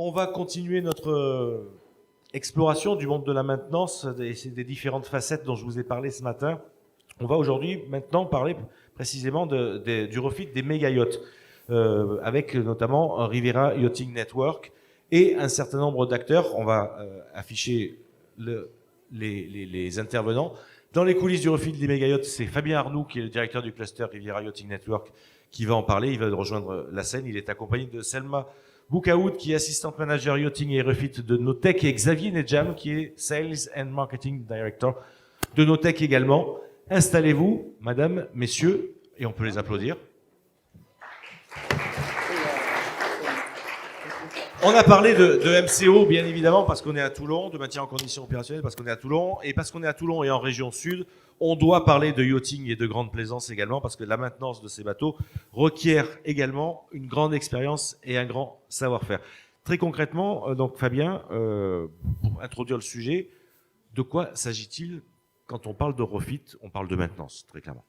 On va continuer notre exploration du monde de la maintenance et des différentes facettes dont je vous ai parlé ce matin. On va aujourd'hui maintenant parler précisément du refit des méga yachts, avec notamment Rivera Yachting Network et un certain nombre d'acteurs. On va afficher les intervenants. Dans les coulisses du refit des méga yachts, c'est Fabien Arnoux, qui est le directeur du cluster Rivera Yachting Network, qui va en parler. Il va rejoindre la scène. Il est accompagné de Selma Boukaoud, qui est assistant manager yachting et refit de Notec, et Xavier Nedjam, qui est Sales and Marketing Director de Notec également. Installez-vous, madame, messieurs, et on peut les applaudir. On a parlé de MCO, bien évidemment, parce qu'on est à Toulon, de maintien en condition opérationnelle, parce qu'on est à Toulon, et parce qu'on est à Toulon et en région sud, on doit parler de yachting et de grande plaisance également, parce que la maintenance de ces bateaux requiert également une grande expérience et un grand savoir-faire. Très concrètement, donc Fabien, pour introduire le sujet, de quoi s'agit-il quand on parle de refit? On parle de maintenance, très clairement.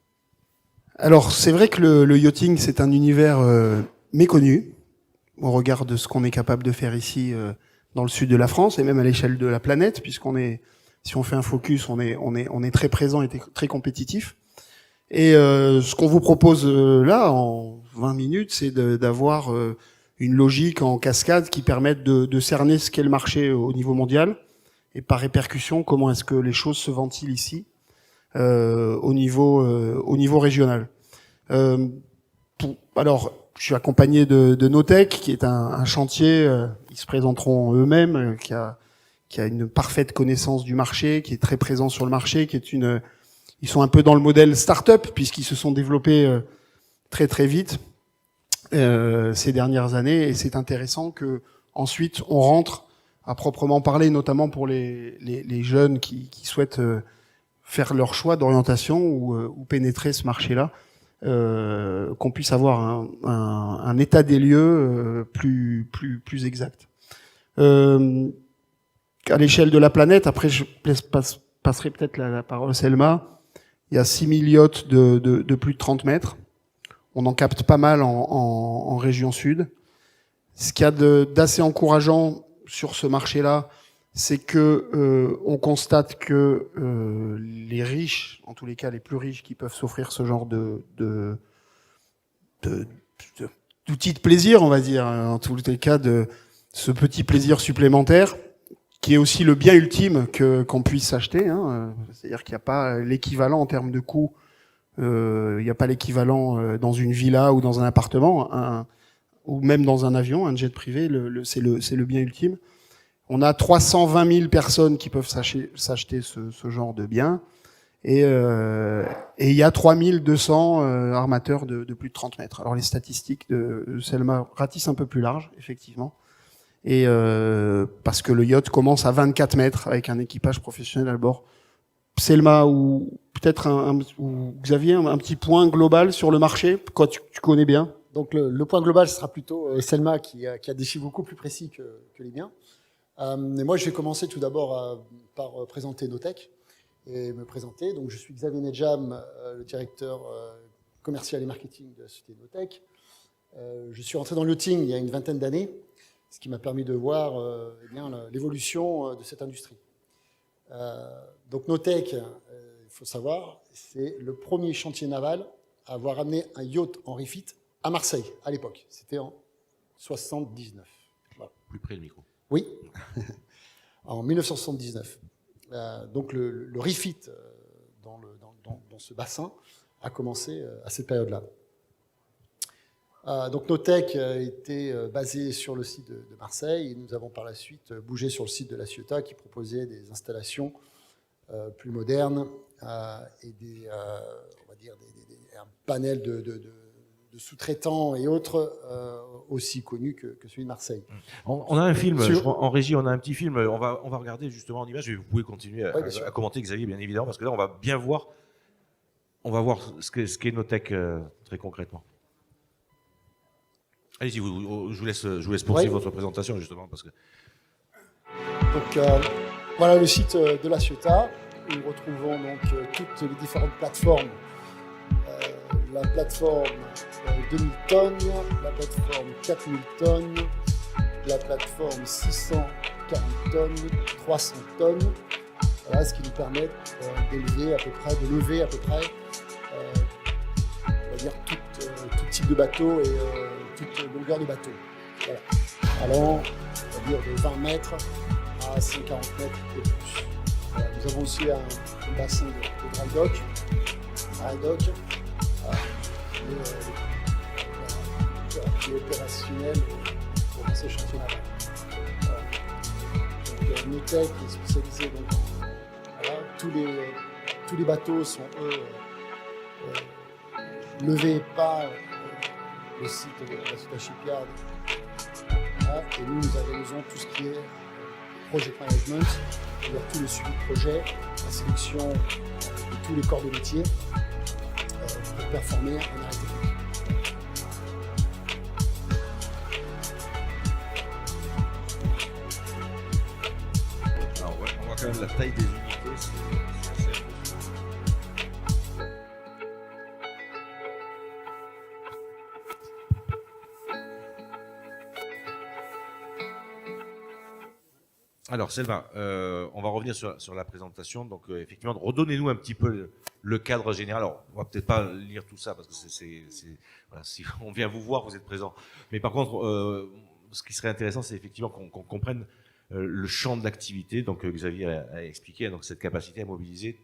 Alors, c'est vrai que le yachting, c'est un univers méconnu, au regard de ce qu'on est capable de faire ici dans le sud de la France et même à l'échelle de la planète, puisqu'on est, si on fait un focus, on est très présent et très compétitif. Et ce qu'on vous propose là en 20 minutes, c'est d'avoir une logique en cascade qui permette de cerner ce qu'est le marché au niveau mondial et par répercussion comment est-ce que les choses se ventilent ici au niveau régional. Alors, je suis accompagné de Notec, qui est un chantier, ils se présenteront eux-mêmes, qui a une parfaite connaissance du marché, qui est très présent sur le marché, ils sont un peu dans le modèle start-up, puisqu'ils se sont développés très très vite ces dernières années, et c'est intéressant que ensuite on rentre à proprement parler, notamment pour les jeunes qui souhaitent faire leur choix d'orientation ou pénétrer ce marché-là. Qu'on puisse avoir un état des lieux plus exact. À l'échelle de la planète, après je passerai peut-être la parole à Selma, il y a 6000 yachts de plus de 30 mètres. On en capte pas mal en région sud. Ce qu'il y a d'assez encourageant sur ce marché-là, c'est que on constate que les riches, en tous les cas les plus riches, qui peuvent s'offrir ce genre d'outils de plaisir, on va dire, en tous les cas de ce petit plaisir supplémentaire, qui est aussi le bien ultime qu'on puisse acheter. C'est-à-dire qu'il n'y a pas l'équivalent en termes de coût, il n'y a pas l'équivalent dans une villa ou dans un appartement, ou même dans un avion, un jet privé, c'est le bien ultime. On a 320 000 personnes qui peuvent s'acheter ce genre de biens. Et il y a 3200 armateurs de plus de 30 mètres. Alors les statistiques de Selma ratissent un peu plus large, effectivement. Et parce que le yacht commence à 24 mètres avec un équipage professionnel à bord. Selma, ou peut-être ou Xavier, un petit point global sur le marché, quoi tu connais bien. Donc le point global sera plutôt Selma qui a des chiffres beaucoup plus précis que les miens. Et moi, je vais commencer tout d'abord par présenter Notec et me présenter. Donc, je suis Xavier Nedjam, le directeur commercial et marketing de la société Notec. Je suis rentré dans le yachting il y a une vingtaine d'années, ce qui m'a permis de voir l'évolution de cette industrie. Donc, Notec, il faut savoir, c'est le premier chantier naval à avoir amené un yacht en refit à Marseille, à l'époque. C'était en 79. Voilà. Plus près du micro. Oui, en 1979. Donc le refit dans ce bassin a commencé à cette période-là. Donc Notec était basé sur le site de Marseille et nous avons par la suite bougé sur le site de La Ciotat qui proposait des installations plus modernes et on va dire un panel de sous-traitants et autres aussi connus que celui de Marseille. On a un film, en régie, on a un petit film, on va regarder justement en image, et vous pouvez continuer à commenter, Xavier, bien évidemment, parce que là, on va bien voir, ce qu'est Notec très concrètement. Allez-y, je vous laisse poursuivre votre présentation, justement, parce que... Donc, voilà le site de La Ciotat, où nous retrouvons donc toutes les différentes plateformes. La plateforme 2000 tonnes, la plateforme 4000 tonnes, la plateforme 640 tonnes, 300 tonnes. Voilà, ce qui nous permet de lever à peu près, on va dire tout type de bateau et toute longueur de bateau. Voilà. Allant, on va dire de 20 mètres à 140 mètres et plus. Voilà. Nous avons aussi un bassin de dry dock, qui est opérationnel pour ces chantiers-là. Voilà. Donc, Notec est spécialisé donc, voilà, tous les bateaux sont levés par le site de la Ceuta Shipyard. Voilà. Et nous avons tout ce qui est project management, c'est-à-dire tout le suivi de projet, la sélection de tous les corps de métier pour performer en arrêt technique. Alors, ouais, on voit quand même la taille des unités. C'est assez impressionnant. Alors, Selma, on va revenir sur la présentation. Donc, effectivement, redonnez-nous un petit peu le cadre général. Alors, on va peut-être pas lire tout ça parce que voilà, si on vient vous voir, vous êtes présent. Mais par contre, ce qui serait intéressant, c'est effectivement qu'on comprenne le champ de l'activité. Donc, Xavier a expliqué, donc cette capacité à mobiliser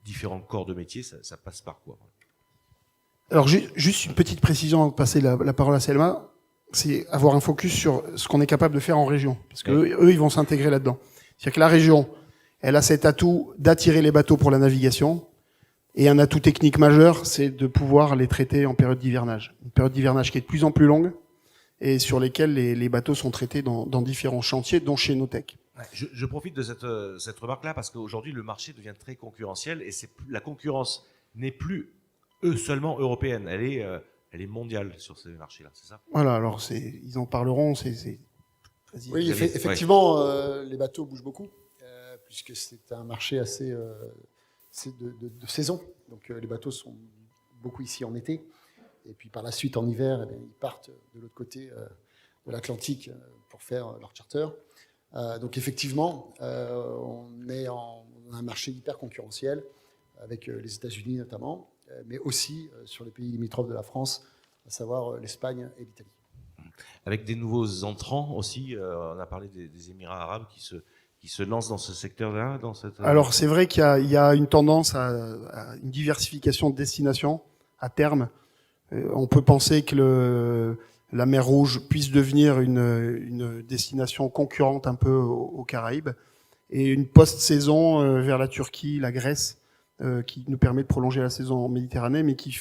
différents corps de métier, ça passe par quoi? Alors, juste une petite précision avant de passer la parole à Selma. C'est avoir un focus sur ce qu'on est capable de faire en région. Parce que eux, ils vont s'intégrer là-dedans. C'est-à-dire que la région, elle a cet atout d'attirer les bateaux pour la navigation. Et un atout technique majeur, c'est de pouvoir les traiter en période d'hivernage. Une période d'hivernage qui est de plus en plus longue et sur lesquelles les bateaux sont traités dans différents chantiers, dont chez Notec. Je profite de cette remarque-là parce qu'aujourd'hui, le marché devient très concurrentiel et la concurrence n'est plus seulement européenne. Elle est mondiale sur ces marchés-là, c'est ça? Voilà, alors ils en parleront. Oui, effectivement, les bateaux bougent beaucoup, puisque c'est un marché assez de saison. Donc les bateaux sont beaucoup ici en été, et puis par la suite en hiver, ils partent de l'autre côté de l'Atlantique pour faire leur charter. Donc effectivement, on a un marché hyper concurrentiel, avec les États-Unis notamment, mais aussi sur les pays limitrophes de la France, à savoir l'Espagne et l'Italie. Avec des nouveaux entrants aussi, on a parlé des Émirats arabes qui se lancent dans ce secteur-là, Alors c'est vrai qu'il y a une tendance à une diversification de destinations à terme. On peut penser que la mer Rouge puisse devenir une destination concurrente un peu aux Caraïbes, et une post-saison vers la Turquie, la Grèce, qui nous permet de prolonger la saison en Méditerranée, mais qui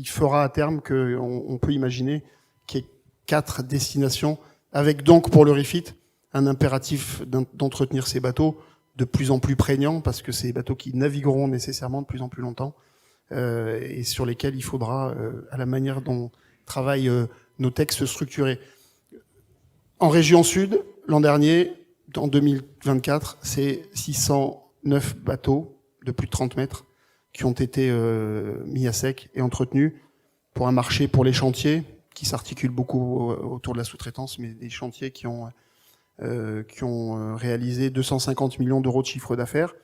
fera à terme qu'on peut imaginer qu'il y ait 4 destinations, avec donc pour le refit un impératif d'entretenir ces bateaux de plus en plus prégnant, parce que c'est des bateaux qui navigueront nécessairement de plus en plus longtemps, et sur lesquels il faudra, à la manière dont travaillent nos textes, se structurer. En région sud, l'an dernier, en 2024, c'est 609 bateaux de plus de 30 mètres qui ont été mis à sec et entretenus pour un marché pour les chantiers qui s'articule beaucoup autour de la sous-traitance, mais des chantiers qui ont réalisé 250 millions d'euros de chiffre d'affaires.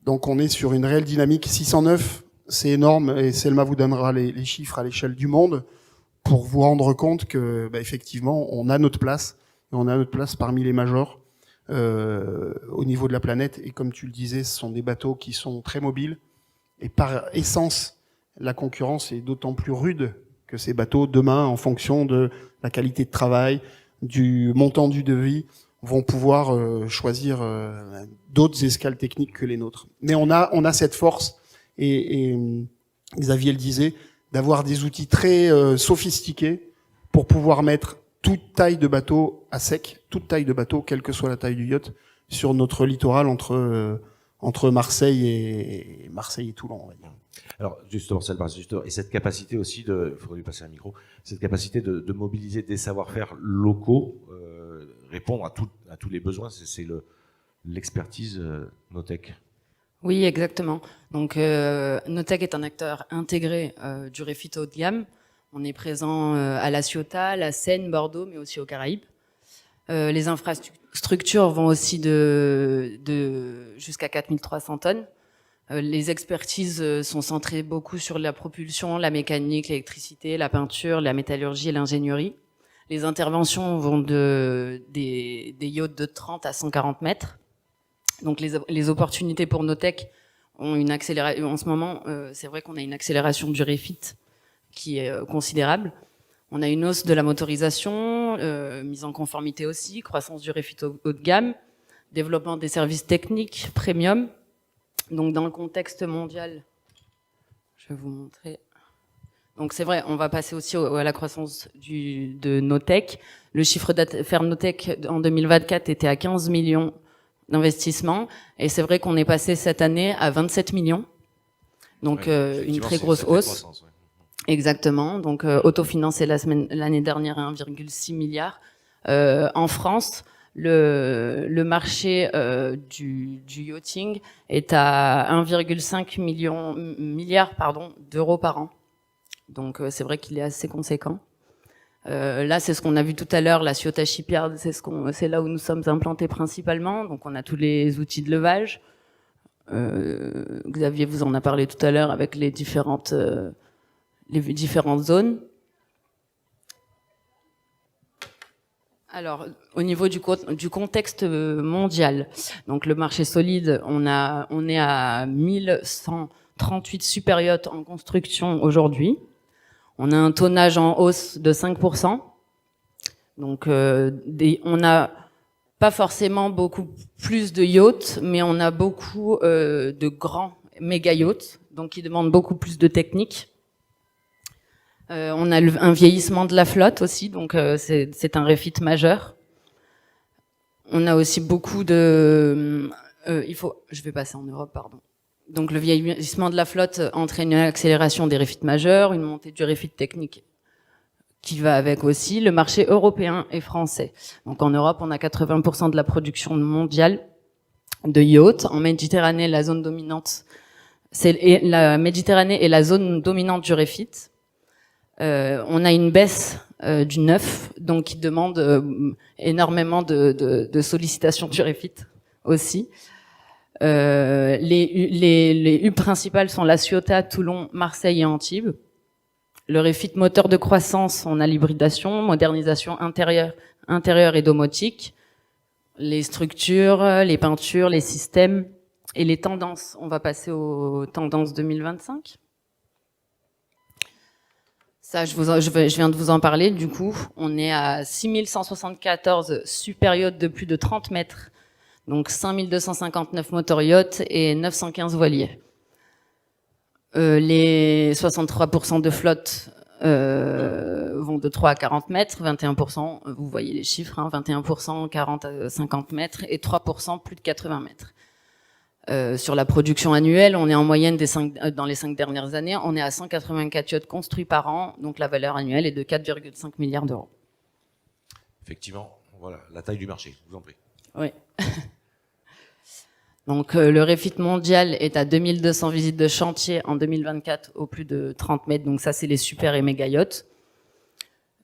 Donc on est sur une réelle dynamique. 609, c'est énorme, et Selma vous donnera les chiffres à l'échelle du monde pour vous rendre compte que, effectivement, on a notre place, et on a notre place parmi les majors au niveau de la planète. Et comme tu le disais, ce sont des bateaux qui sont très mobiles, et par essence, la concurrence est d'autant plus rude que ces bateaux, demain, en fonction de la qualité de travail, du montant du devis, vont pouvoir choisir d'autres escales techniques que les nôtres. Mais on a cette force, et Xavier le disait, d'avoir des outils très sophistiqués pour pouvoir mettre toute taille de bateau à sec, toute taille de bateau, quelle que soit la taille du yacht, sur notre littoral entre Marseille et Toulon, on va dire. Alors justement, et cette capacité aussi il faudrait lui passer un micro, cette capacité de mobiliser des savoir-faire locaux, répondre à tous les besoins, c'est l'expertise Notec. Oui, exactement. Donc Notec est un acteur intégré du refit haut de gamme. On est présent à La Ciotat, la Seine, Bordeaux, mais aussi aux Caraïbes. Les infrastructures vont aussi jusqu'à 4300 tonnes. Les expertises sont centrées beaucoup sur la propulsion, la mécanique, l'électricité, la peinture, la métallurgie et l'ingénierie. Les interventions vont des yachts de 30 à 140 mètres. Donc les opportunités pour Notech ont une accélération. En ce moment, c'est vrai qu'on a une accélération du refit qui est considérable. On a une hausse de la motorisation, mise en conformité aussi, croissance du refit haut de gamme, développement des services techniques premium. Donc dans le contexte mondial, je vais vous montrer. Donc c'est vrai, on va passer aussi à la croissance de Notech. Le chiffre d'affaires Notech en 2024 était à 15 millions d'investissements, et c'est vrai qu'on est passé cette année à 27 millions. Donc une très grosse hausse. Ouais. Exactement. Donc autofinancé l'année dernière à 1,6 milliard. En France, le marché du yachting est à 1,5 milliard d'euros par an. Donc c'est vrai qu'il est assez conséquent. Là, c'est ce qu'on a vu tout à l'heure, la Ciota Shipyard, c'est là où nous sommes implantés principalement. Donc on a tous les outils de levage. Xavier vous en a parlé tout à l'heure avec les différentes zones. Alors, au niveau du contexte mondial, donc le marché solide, on est à 1138 super yachts en construction aujourd'hui. On a un tonnage en hausse de 5%. Donc, on n'a pas forcément beaucoup plus de yachts, mais on a beaucoup de grands méga yachts, donc qui demandent beaucoup plus de technique. On a un vieillissement de la flotte aussi, donc c'est un refit majeur. On a aussi beaucoup de... je vais passer en Europe, pardon. Donc le vieillissement de la flotte entraîne une accélération des refits majeurs, une montée du refit technique qui va avec aussi. Le marché européen et français. Donc en Europe, on a 80% de la production mondiale de yachts. En Méditerranée, la zone dominante, la Méditerranée est la zone dominante du refit. On a une baisse du neuf, donc qui demande énormément de sollicitations du refit aussi. Les hubs principales sont La Ciotat, Toulon, Marseille et Antibes. Le refit moteur de croissance, on a l'hybridation, modernisation intérieure et domotique, les structures, les peintures, les systèmes et les tendances. On va passer aux tendances 2025. Ça, je viens de vous en parler. Du coup, on est à 6174 super yachts de plus de 30 mètres. Donc 5259 motor yachts et 915 voiliers. Les 63% de flotte vont de 3 à 40 mètres, 21%, vous voyez les chiffres, hein, 21%, 40 à 50 mètres et 3% plus de 80 mètres. Sur la production annuelle, on est en moyenne dans les 5 dernières années, on est à 184 yachts construits par an, donc la valeur annuelle est de 4,5 milliards d'euros. Effectivement, voilà, la taille du marché, je vous en prie. Oui. Donc le refit mondial est à 2200 visites de chantier en 2024 au plus de 30 mètres, donc ça c'est les super et méga yachts.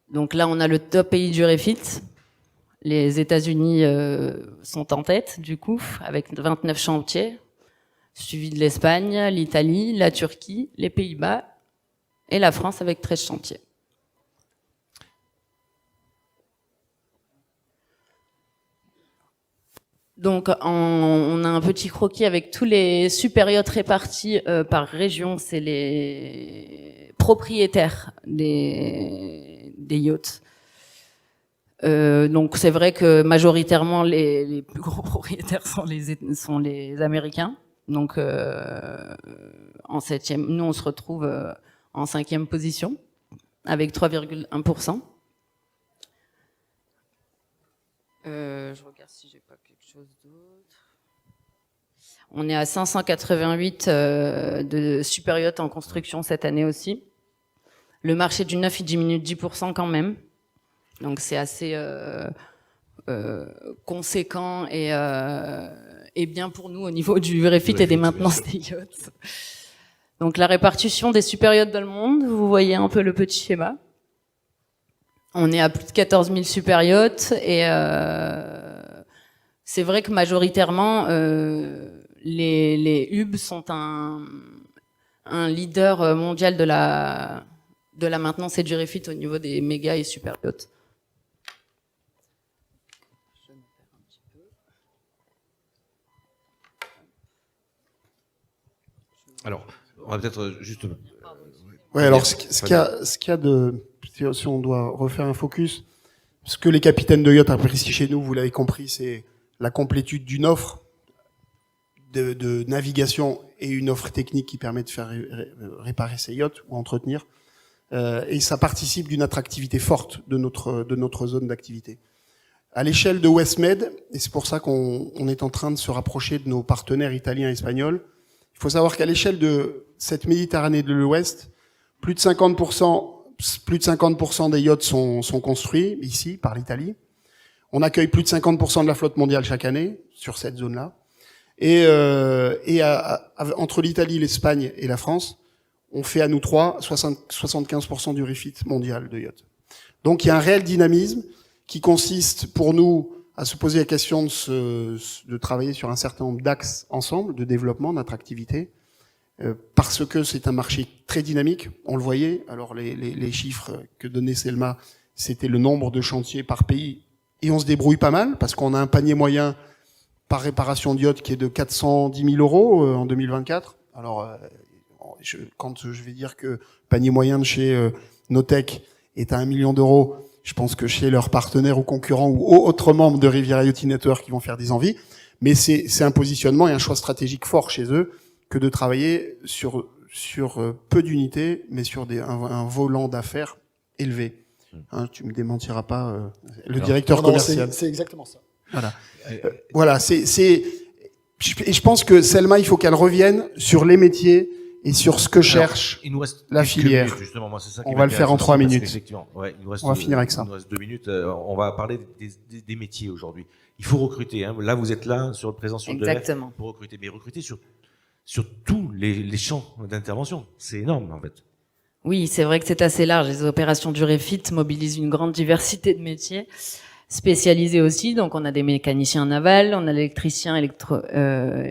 Donc là on a le top pays du refit. Les États-Unis sont en tête du coup avec 29 chantiers, suivi de l'Espagne, l'Italie, la Turquie, les Pays-Bas et la France avec 13 chantiers. Donc, on a un petit croquis avec tous les super yachts répartis par région. C'est les propriétaires des yachts. Donc, c'est vrai que majoritairement, les plus gros propriétaires sont les Américains. Donc, en 7e, nous, on se retrouve en 5e position avec 3,1%. Je regarde si j'ai pas quelque chose d'autre. On est à 588 de super yachts en construction cette année aussi. Le marché du neuf, il diminue de 10% quand même. Donc c'est assez conséquent et bien pour nous au niveau du refit et des maintenances des yachts. Donc la répartition des super yachts dans le monde, vous voyez un peu le petit schéma. On est à plus de 14 000 super yachts et c'est vrai que majoritairement les hubs sont un leader mondial de la maintenance et du refit au niveau des méga et super yachts. Alors, on va peut-être juste... Ouais, alors ce qu'il y a de, si on doit refaire un focus, ce que les capitaines de yacht apprécient chez nous, vous l'avez compris, c'est la complétude d'une offre de navigation et une offre technique qui permet de faire réparer ces yachts ou entretenir. Et ça participe d'une attractivité forte de notre zone d'activité. À l'échelle de Westmed, et c'est pour ça qu'on est en train de se rapprocher de nos partenaires italiens et espagnols, il faut savoir qu'à l'échelle de cette Méditerranée de l'Ouest, plus de 50% des yachts sont construits ici par l'Italie. On accueille plus de 50% de la flotte mondiale chaque année sur cette zone-là. Et entre l'Italie, l'Espagne et la France, on fait à nous trois 75% du refit mondial de yachts. Donc il y a un réel dynamisme qui consiste pour nous à se poser la question de travailler sur un certain nombre d'axes ensemble, de développement, d'attractivité, parce que c'est un marché très dynamique, on le voyait. Alors les chiffres que donnait Selma, c'était le nombre de chantiers par pays, et on se débrouille pas mal, parce qu'on a un panier moyen par réparation de yacht qui est de 410 000 euros en 2024. Alors, quand je vais dire que panier moyen de chez Notech est à 1 million d'euros, je pense que chez leurs partenaires ou concurrents ou autres membres de Riviera Yachting Network, ils vont faire des envies. Mais c'est un positionnement et un choix stratégique fort chez eux que de travailler sur peu d'unités, mais sur un volant d'affaires élevé. Hein, tu me démentiras pas, le directeur commercial. C'est exactement ça. Voilà. Voilà, et je pense que Selma, il faut qu'elle revienne sur les métiers et sur ce que cherche la filière. Minutes, justement. Moi, c'est ça qui on va le faire en 3 minutes. Effectivement, ouais, on va finir avec ça. Il nous reste 2 minutes. On va parler des métiers aujourd'hui. Il faut recruter. Hein. Là, vous êtes là, présent sur le Exactement. pour recruter. Mais recruter sur tous les champs d'intervention. C'est énorme, en fait. Oui, c'est vrai que c'est assez large. Les opérations du refit mobilisent une grande diversité de métiers spécialisés aussi. Donc, on a des mécaniciens navals, on a l'électricien,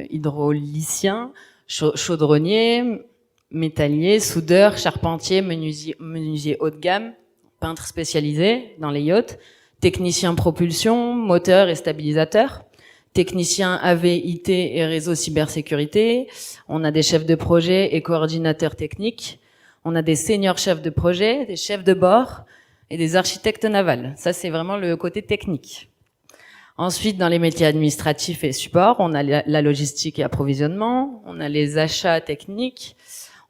hydraulicien, chaudronnier, métallier, soudeur, charpentier, menuisier haut de gamme, peintre spécialisé dans les yachts, technicien propulsion, moteur et stabilisateur, technicien AV, IT et réseau cybersécurité. On a des chefs de projet et coordinateurs techniques. On a des seniors chefs de projet, des chefs de bord et des architectes navals. Ça, c'est vraiment le côté technique. Ensuite, dans les métiers administratifs et support, on a la logistique et approvisionnement, on a les achats techniques,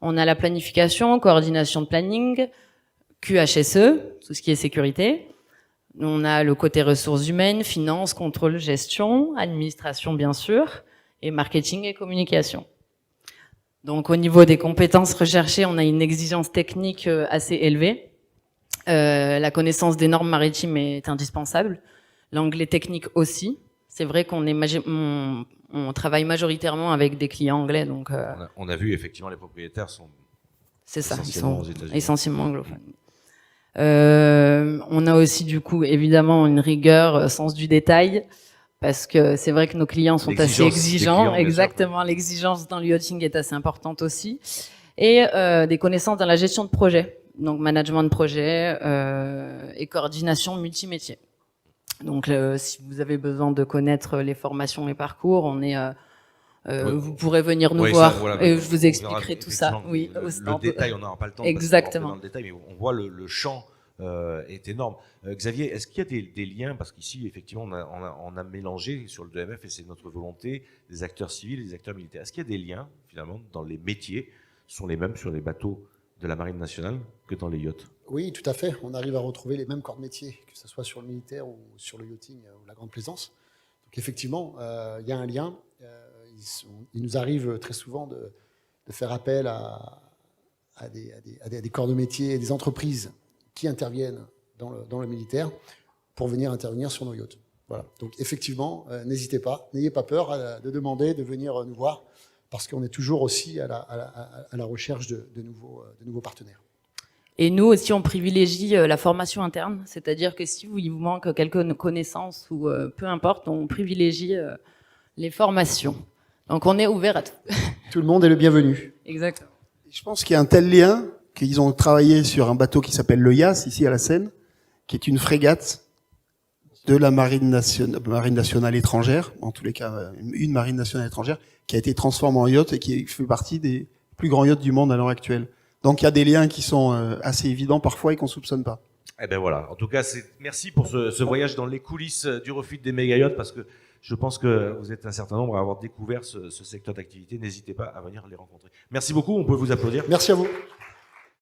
on a la planification, coordination de planning, QHSE, tout ce qui est sécurité. On a le côté ressources humaines, finance, contrôle, gestion, administration bien sûr, et marketing et communication. Donc au niveau des compétences recherchées, on a une exigence technique assez élevée. La connaissance des normes maritimes est indispensable. L'anglais technique aussi. C'est vrai qu'on on travaille majoritairement avec des clients anglais, donc. On a vu effectivement les propriétaires sont. C'est ça, ils essentiellement sont aux États-Unis. essentiellement anglophones. On a aussi du coup évidemment une rigueur, sens du détail, parce que c'est vrai que nos clients sont assez exigeants. Exactement, l'exigence dans le yachting est assez importante aussi, et des connaissances dans la gestion de projet, donc management de projet et coordination multimétier. Donc si vous avez besoin de connaître les formations et parcours, on est vous pourrez venir nous voir, voilà, et je vous expliquerai tout ça. Oui, le détail, on n'aura pas le temps. Exactement. Dans le détail, mais on voit le champ est énorme. Xavier, est-ce qu'il y a des liens, parce qu'ici effectivement on a mélangé sur le 2MF et c'est notre volonté, des acteurs civils et des acteurs militaires. Est-ce qu'il y a des liens finalement dans les métiers sont les mêmes sur les bateaux de la Marine nationale que dans les yachts? Oui, tout à fait. On arrive à retrouver les mêmes corps de métier, que ce soit sur le militaire ou sur le yachting ou la grande plaisance. Donc effectivement, il y a un lien. Il nous arrive très souvent de faire appel à des corps de métier et des entreprises qui interviennent dans le militaire pour venir intervenir sur nos yachts. Voilà. Donc effectivement, n'hésitez pas, n'ayez pas peur de demander, de venir nous voir, parce qu'on est toujours aussi à la recherche de nouveaux partenaires. Et nous aussi, on privilégie la formation interne, c'est-à-dire que si il vous manque quelques connaissances ou peu importe, on privilégie les formations. Donc on est ouvert à tout. Tout le monde est le bienvenu. Exactement. Je pense qu'il y a un tel lien qu'ils ont travaillé sur un bateau qui s'appelle le Yas, ici à la Seine, qui est une frégate de la marine nationale étrangère, en tous les cas une marine nationale étrangère, qui a été transformée en yacht et qui fait partie des plus grands yachts du monde à l'heure actuelle. Donc il y a des liens qui sont assez évidents parfois et qu'on soupçonne pas. Eh ben voilà. En tout cas, merci pour ce voyage dans les coulisses du refit des méga yachts, parce que je pense que vous êtes un certain nombre à avoir découvert ce secteur d'activité. N'hésitez pas à venir les rencontrer. Merci beaucoup. On peut vous applaudir. Merci à vous.